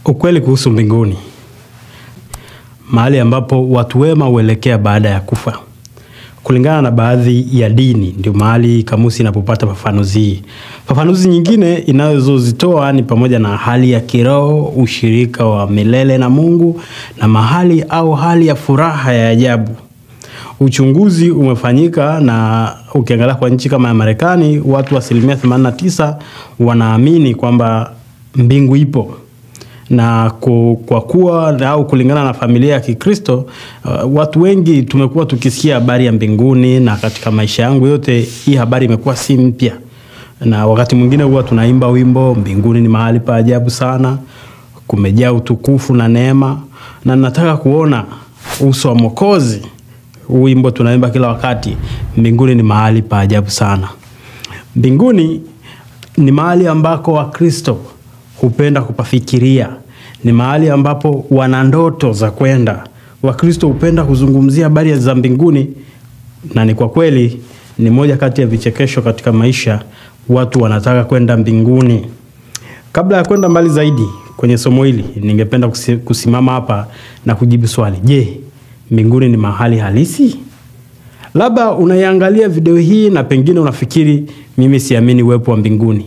Ukweli kuhusu mbinguni, mahali ambapo watu wema huelekea baada ya kufa. Kulingana na baadhi ya dini, ndio mahali kamusi inapopata fafanuzi hii. Fafanuzi nyingine inazozitoa ni pamoja na hali ya kiroho, ushirika wa milele na Mungu, na mahali au hali ya furaha ya ajabu. Uchunguzi umefanyika na ukiangalia kwa nchi kama ya Marekani, watu 89% wanaamini kwamba mbingu ipo. Na kwa kuwa au kulingana na familia ya Kikristo, watu wengi tumekuwa tukisikia habari ya mbinguni, na katika maisha yangu yote hii habari imekuwa si mpya. Na wakati mwingine huwa tunaimba wimbo, mbinguni ni mahali pa ajabu sana, kumejaa utukufu na neema, na nataka kuona uso wa Mwokozi. Wimbo tunaimba kila wakati, mbinguni ni mahali pa ajabu sana. Mbinguni ni mahali ambako Wakristo hupenda kupafikiria. Ni mahali ambapo wana ndoto za kwenda. Wakristo hupenda kuzungumzia habari za mbinguni, na ni kwa kweli ni moja kati ya vichekesho katika maisha. Watu wanataka kwenda mbinguni. Kabla ya kwenda mbali zaidi kwenye somo hili, ningependa kusimama hapa na kujibu swali. Je, mbinguni ni mahali halisi? Labda unaiangalia video hii na pengine unafikiri mimi siamini uwepo wa mbinguni.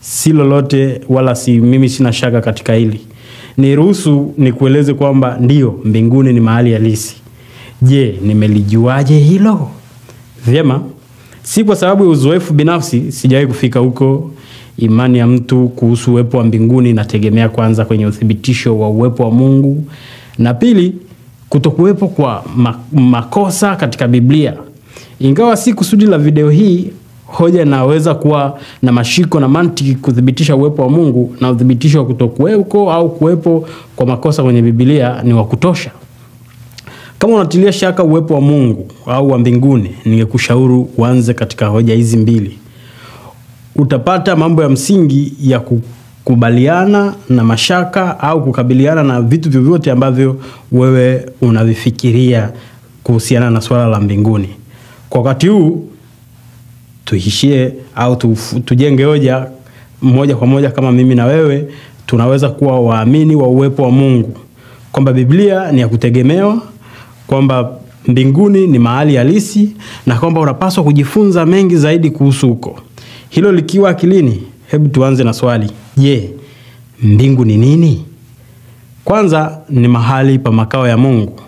Si lolote wala mimi sina shaka katika hili. Niruhusu nikueleze kwamba ndio, mbinguni ni mahali halisi. Je, nimelijuaje hilo? Vyema, si kwa sababu ya uzoefu binafsi, sijawahi kufika huko. Imani ya mtu kuhusu uwepo wa mbinguni inategemea kwanza kwenye uthibitisho wa uwepo wa Mungu, na pili, kutokuwepo kwa makosa katika Biblia. Ingawa si kusudi la video hii, hoja inaweza kuwa na mashiko na mantiki kuthibitisha uwepo wa Mungu, na uthibitisho wa kutokuwepo au kuwepo kwa makosa kwenye Biblia ni wa kutosha. Kama unatilia shaka uwepo wa Mungu au wa mbinguni, ningekushauri uanze katika hoja hizi mbili. Utapata mambo ya msingi ya kukubaliana na mashaka au kukabiliana na vitu vyovyote ambavyo wewe unavifikiria kuhusiana na swala la mbinguni. Kwa wakati huu tuishie au tujenge hoja moja kwa moja kama mimi na wewe tunaweza kuwa waamini wa uwepo wa Mungu, kwamba Biblia ni ya kutegemewa, kwamba mbinguni ni mahali halisi, na kwamba unapaswa kujifunza mengi zaidi kuhusu huko. Hilo likiwa akilini, hebu tuanze na swali. Je, mbingu ni nini? Kwanza, ni mahali pa makao ya Mungu.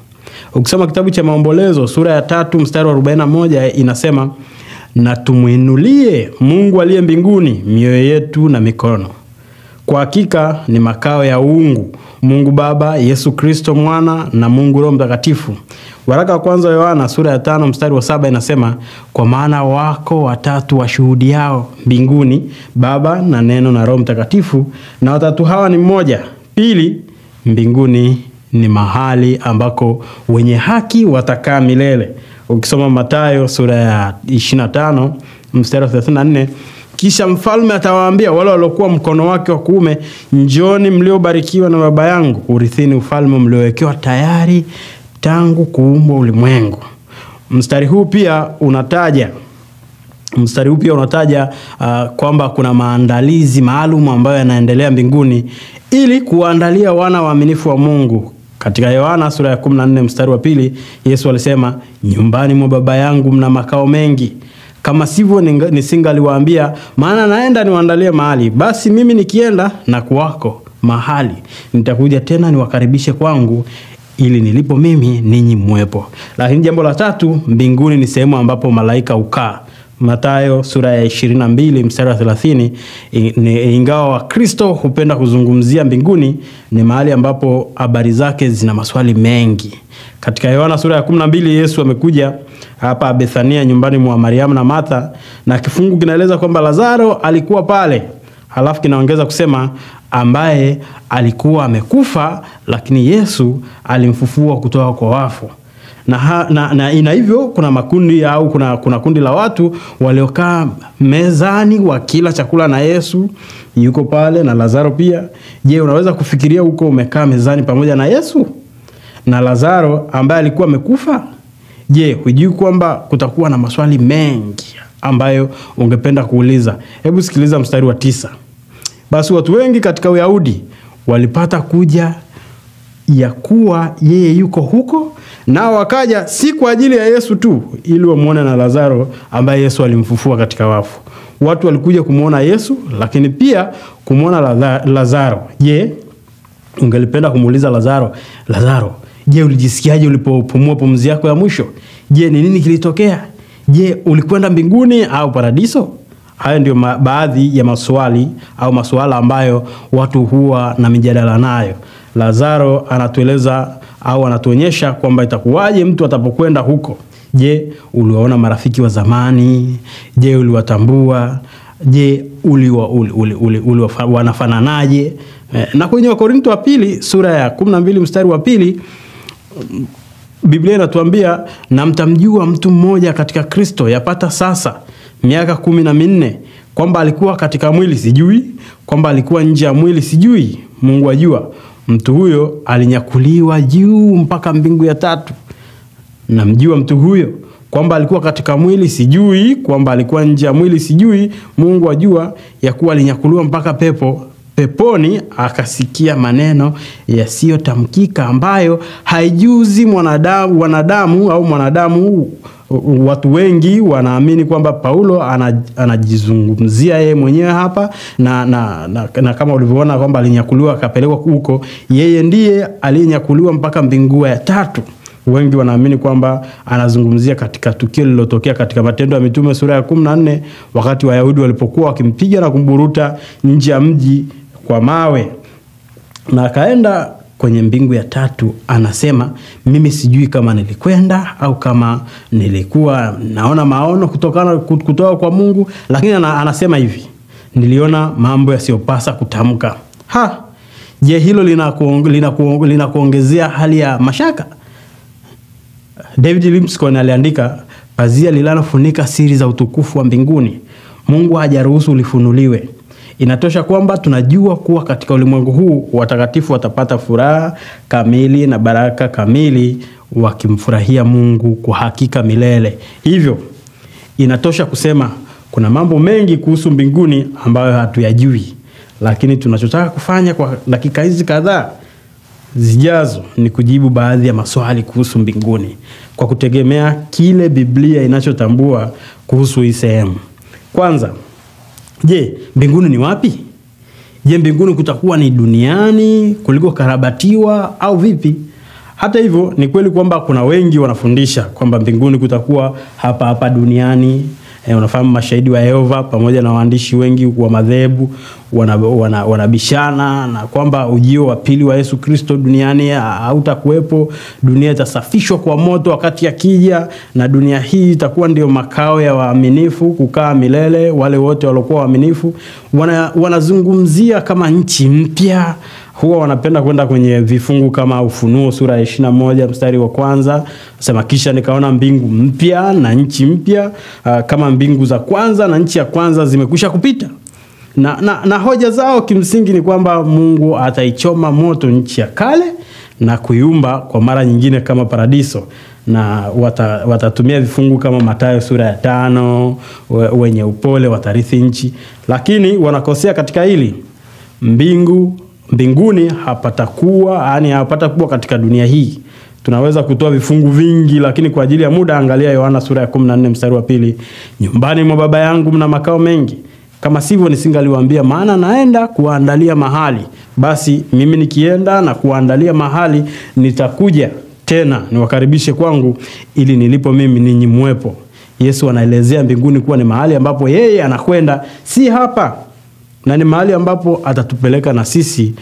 Ukisoma kitabu cha Maombolezo sura ya 3 mstari wa 41 inasema, na tumuinulie Mungu aliye mbinguni mioyo yetu na mikono. Kwa hakika ni makao ya uungu, Mungu Baba, Yesu Kristo Mwana na Mungu Roho Mtakatifu. Waraka wa kwanza wa Yohana sura ya 5 mstari wa 7 inasema, kwa maana wako watatu washuhudiao mbinguni, Baba na Neno na Roho Mtakatifu, na watatu hawa ni mmoja. Pili, mbinguni ni mahali ambako wenye haki watakaa milele. Ukisoma Mathayo sura ya 25 mstari wa 34, kisha mfalme atawaambia wale waliokuwa mkono wake wa kuume, njoni mliobarikiwa na Baba yangu, urithini ufalme mliowekewa tayari tangu kuumbwa ulimwengu. Mstari huu pia unataja kwamba kuna maandalizi maalum ambayo yanaendelea mbinguni ili kuandalia wana waaminifu wa Mungu. Katika Yohana sura ya 14 mstari wa 2, Yesu alisema, nyumbani mwa Baba yangu mna makao mengi. Kama sivyo nisingaliwaambia, maana naenda niwaandalie mahali. Basi mimi nikienda na kuwako mahali, nitakuja tena niwakaribishe kwangu, ili nilipo mimi ninyi mwepo. Lakini jambo la tatu, mbinguni ni sehemu ambapo malaika hukaa. Mathayo sura ya 22 mstari wa 30, ingawa Wakristo hupenda kuzungumzia mbinguni, ni mahali ambapo habari zake zina maswali mengi. Katika Yohana sura ya 12, Yesu amekuja hapa Bethania nyumbani mwa Mariamu na Martha, na kifungu kinaeleza kwamba Lazaro alikuwa pale. Halafu kinaongeza kusema ambaye alikuwa amekufa, lakini Yesu alimfufua kutoka kwa wafu. Na ina hivyo kuna makundi au kuna kundi la watu waliokaa mezani wakila chakula, na Yesu yuko pale na Lazaro pia. Je, unaweza kufikiria huko umekaa mezani pamoja na Yesu na Lazaro ambaye alikuwa amekufa? Je, hujui kwamba kutakuwa na maswali mengi ambayo ungependa kuuliza? Hebu sikiliza mstari wa 9. Basi watu wengi katika Uyahudi walipata kuja ya kuwa yeye yuko huko, na wakaja si kwa ajili ya Yesu tu, ili wamuone na Lazaro ambaye Yesu alimfufua katika wafu. Watu walikuja kumuona Yesu, lakini pia kumuona Lazaro. Je, ungelipenda kumuuliza Lazaro, je, ulijisikiaje ulipopumua pumzi yako ya mwisho? Je, ni nini kilitokea? Je, ulikwenda mbinguni au paradiso? Hayo ndio baadhi ya maswali au masuala ambayo watu huwa na mijadala nayo. Lazaro anatueleza au anatuonyesha kwamba itakuwaje mtu atapokwenda huko. Je, uliwaona marafiki wa zamani? Je, uliwatambua? Je, wanafananaje? Na kwenye Wakorintho wa pili sura ya 12 mstari wa 2, Biblia inatuambia, na mtamjua mtu mmoja katika Kristo yapata sasa miaka 14, kwamba alikuwa katika mwili sijui, kwamba alikuwa nje ya mwili sijui, Mungu ajua. Mtu huyo alinyakuliwa juu mpaka mbingu ya 3. Namjua mtu huyo, kwamba alikuwa katika mwili sijui, kwamba alikuwa nje ya mwili sijui, Mungu ajua ya kuwa alinyakuliwa mpaka peponi, akasikia maneno yasiyotamkika ambayo haijuzi wanadamu au mwanadamu. Watu wengi wanaamini kwamba Paulo anajizungumzia yeye mwenyewe hapa, na kama ulivyoona kwamba alinyakuliwa akapelekwa huko, yeye ndiye aliyenyakuliwa mpaka mbingu ya 3. Wengi wanaamini kwamba anazungumzia katika tukio lililotokea katika Matendo ya Mitume sura ya 14, wakati Wayahudi walipokuwa wakimpiga na kumburuta nje ya mji kwa mawe, na akaenda kwenye mbingu ya 3. Anasema, mimi sijui kama nilikwenda au kama nilikuwa naona maono kutoka kwa Mungu, lakini anasema hivi, niliona mambo yasiyopasa kutamka. Je, hilo linakuongezea hali ya mashaka? David Limscon aliandika, pazia linalofunika siri za utukufu wa mbinguni, Mungu hajaruhusu lifunuliwe. Inatosha kwamba tunajua kuwa katika ulimwengu huu watakatifu watapata furaha kamili na baraka kamili, wakimfurahia Mungu kwa hakika milele. Hivyo inatosha kusema kuna mambo mengi kuhusu mbinguni ambayo hatuyajui, lakini tunachotaka kufanya kwa dakika hizi kadhaa zijazo ni kujibu baadhi ya maswali kuhusu mbinguni kwa kutegemea kile Biblia inachotambua kuhusu hii sehemu. Kwanza, je, mbinguni ni wapi? Je, mbinguni kutakuwa ni duniani kuliko karabatiwa au vipi? Hata hivyo, ni kweli kwamba kuna wengi wanafundisha kwamba mbinguni kutakuwa hapa duniani. Unafahamu mashahidi wa Yehova pamoja na waandishi wengi wa madhehebu wanabishana na kwamba ujio wa pili wa Yesu Kristo duniani hautakuwepo. Dunia itasafishwa kwa moto wakati akija, na dunia hii itakuwa ndio makao ya waaminifu kukaa milele, wale wote waliokuwa waaminifu. Wanazungumzia kama nchi mpya. Huwa wanapenda kwenda kwenye vifungu kama Ufunuo sura ya 21 mstari wa 1, sema, kisha nikaona mbingu mpya na nchi mpya, kama mbingu za kwanza na nchi ya kwanza zimekwisha kupita. Na hoja zao kimsingi ni kwamba Mungu ataichoma moto nchi ya kale na kuiumba kwa mara nyingine kama paradiso, na watatumia vifungu kama Mathayo sura ya 5, wenye upole watarithi nchi. Lakini wanakosea katika hili. Mbinguni hapatakuwa katika dunia hii. Tunaweza kutoa vifungu vingi, lakini kwa ajili ya muda angalia Yohana sura ya 14 mstari wa 2, nyumbani mwa Baba yangu mna makao mengi, kama sivyo nisingaliwaambia, maana naenda kuandalia mahali. Basi mimi nikienda na kuandalia mahali, nitakuja tena niwakaribishe kwangu, ili nilipo mimi ninyi muwepo. Yesu anaelezea mbinguni kuwa ni mahali ambapo yeye anakwenda, si hapa, na ni mahali ambapo atatupeleka na sisi.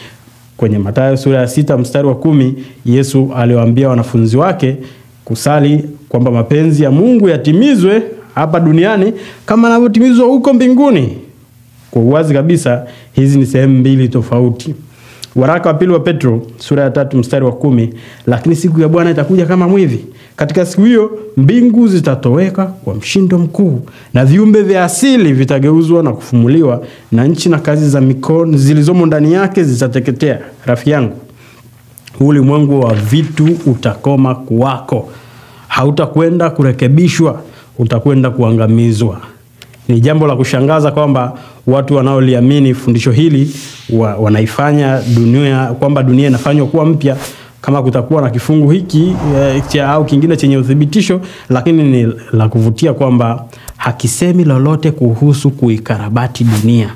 Kwenye Mathayo sura ya 6 mstari wa 10, Yesu aliwaambia wanafunzi wake kusali kwamba mapenzi ya Mungu yatimizwe hapa duniani kama yanavyotimizwa huko mbinguni. Kwa uwazi kabisa, hizi ni sehemu mbili tofauti. Waraka wa pili wa Petro sura ya 3 mstari wa 10, lakini siku ya Bwana itakuja kama mwivi. Katika siku hiyo mbingu zitatoweka kwa mshindo mkuu, na viumbe vya asili vitageuzwa na kufumuliwa, na nchi na kazi za mikono zilizomo ndani yake zitateketea. Rafiki yangu, ulimwengu wa vitu utakoma kuwako. Hautakwenda kurekebishwa, utakwenda kuangamizwa. Ni jambo la kushangaza kwamba watu wanaoliamini fundisho hili wanaifanya dunia, kwamba dunia inafanywa kuwa mpya kama kutakuwa na kifungu hiki au kingine chenye uthibitisho, lakini ni la kuvutia kwamba hakisemi lolote kuhusu kuikarabati dunia.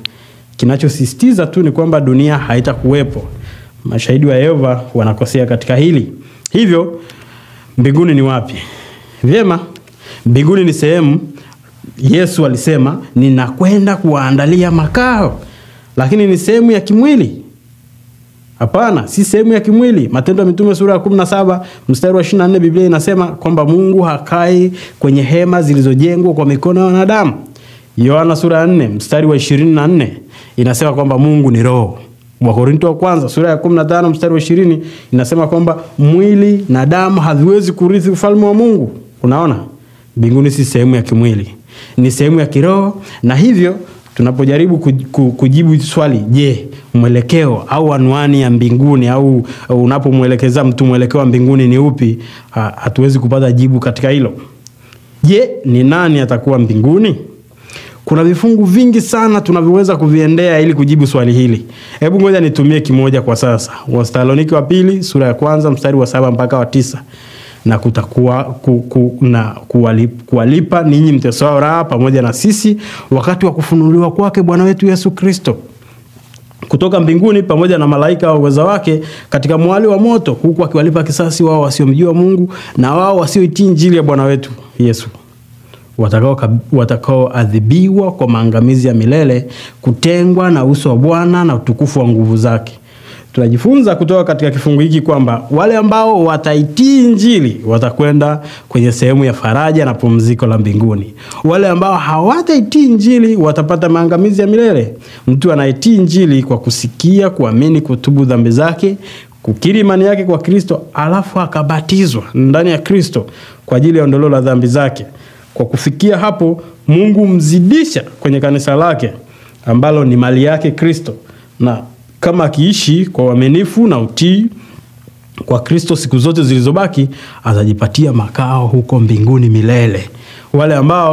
Kinachosisitiza tu ni kwamba dunia haitakuwepo. Mashahidi wa Yehova wanakosea katika hili. Hivyo mbinguni ni wapi? Vyema, mbinguni ni sehemu Yesu alisema ninakwenda kuwaandalia makao. Lakini ni sehemu ya kimwili? Hapana, si sehemu ya kimwili. Matendo ya Mitume sura ya 17 mstari wa 24, Biblia inasema kwamba Mungu hakai kwenye hema zilizojengwa kwa mikono ya wanadamu. Yohana sura ya 4 mstari wa 24 inasema kwamba Mungu ni roho. Wakorintho wa kwanza sura ya 15 mstari wa 20 inasema kwamba mwili na damu haviwezi kurithi ufalme wa Mungu. Unaona? Mbinguni si sehemu ya kimwili, ni sehemu ya kiroho. Na hivyo tunapojaribu kujibu swali, je, mwelekeo au anwani ya mbinguni, au unapomwelekeza mtu mwelekeo wa mbinguni ni upi, hatuwezi kupata jibu katika hilo. Je, ni nani atakuwa mbinguni? Kuna vifungu vingi sana tunavyoweza kuviendea ili kujibu swali hili. Hebu ngoja nitumie kimoja kwa sasa. Wathesalonike wa pili sura ya 1 mstari wa 7 mpaka wa 9. Na kutakuwa kuwalipa ninyi mtesao raha pamoja na sisi wakati wa kufunuliwa kwake Bwana wetu Yesu Kristo kutoka mbinguni pamoja na malaika wa uweza wake katika mwali wa moto, huku akiwalipa kisasi wao wasiomjua Mungu na wao wasioitii injili ya Bwana wetu Yesu, watakaoadhibiwa kwa maangamizi ya milele, kutengwa na uso wa Bwana na utukufu wa nguvu zake. Tunajifunza kutoka katika kifungu hiki kwamba wale ambao wataitii injili watakwenda kwenye sehemu ya faraja na pumziko la mbinguni. Wale ambao hawataitii injili watapata maangamizi ya milele. Mtu anaitii injili kwa kusikia, kuamini, kutubu dhambi zake, kukiri imani yake kwa Kristo, alafu akabatizwa ndani ya Kristo kwa ajili ya ondoleo la dhambi zake. Kwa kufikia hapo, Mungu mzidisha kwenye kanisa lake ambalo ni mali yake Kristo, na kama akiishi kwa uaminifu na utii kwa Kristo siku zote zilizobaki, atajipatia makao huko mbinguni milele. Wale ambao